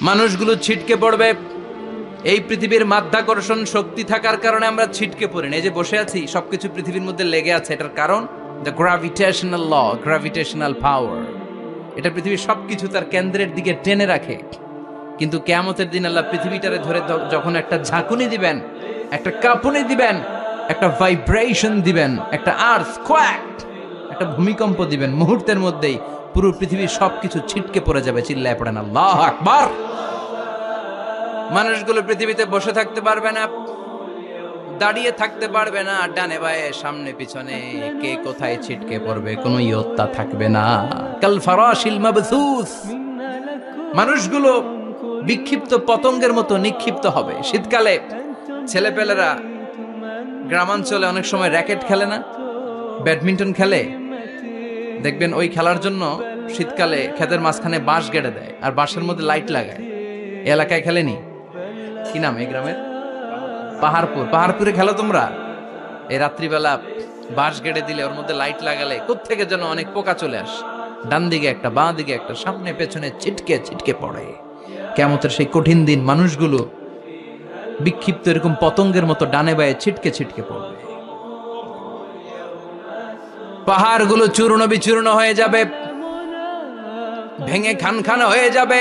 মানুষগুলো ছিটকে পড়বে। এই পৃথিবীর মাধ্যাকর্ষণ শক্তি থাকার কারণে আমরা ছিটকে পড়ি না। এই যে বসে আছি, সবকিছু পৃথিবীর মধ্যে লেগে আছে, এটার কারণ দ্য গ্র্যাভিটেশনাল ল, গ্র্যাভিটেশনাল পাওয়ার। এটা পৃথিবীর সবকিছু তার কেন্দ্রের দিকে টেনে রাখে। কিন্তু কিয়ামতের দিন আল্লাহ পৃথিবীটারে ধরে যখন একটা ঝাঁকুনি দিবেন, একটা কাঁপুনি দিবেন, একটা ভাইব্রেশন দিবেন, একটা আর্থ কোয়াক, একটা ভূমিকম্প দিবেন, মুহূর্তের মধ্যেই পুরো পৃথিবীর সবকিছু ছিটকে পড়ে যাবে। চিল্লায় পড়েন আল্লাহু আকবার। মানুষগুলো পৃথিবীতে বসে থাকতে পারবে না, দাঁড়িয়ে থাকতে পারবে না, ডানে বায়ে সামনে পিছনে কে কোথায় ছিটকে পড়বে কোনো ইয়ত্তা থাকবে না। কাল ফারাশিল মাবথুস, মানুষগুলো বিক্ষিপ্ত পতঙ্গের মতো নিক্ষিপ্ত হবে। শীতকালে ছেলেপেলেরা গ্রামাঞ্চলে অনেক সময় র্যাকেট খেলে না, ব্যাডমিন্টন খেলে, দেখবেন ওই খেলার জন্য শীতকালে ক্ষেতের মাঝখানে বাঁশ গেড়ে দেয় আর বাঁশের মধ্যে লাইট লাগায়। এই এলাকায় খেলেনি? কি নাম এই গ্রামের? পাহাড়পুর। পাহাড়পুরে খেলো তোমরা? এই রাত্রিবেলা বাঁশ গেড়ে দিলে ওর মধ্যে লাইট লাগালে কোত্থেকে যেন অনেক পোকা চলে আসে, ডান দিকে একটা, বাঁ দিকে একটা, সামনে পেছনে ছিটকে ছিটকে পড়ে। কিয়ামতের সেই কঠিন দিন মানুষগুলো বিক্ষিপ্ত এরকম পতঙ্গের মতো ডানে বায়ে ছিটকে ছিটকে পড়বে। পাহাড়গুলো চূর্ণ বিচূর্ণ হয়ে যাবে, ভেঙে খান খান হয়ে যাবে।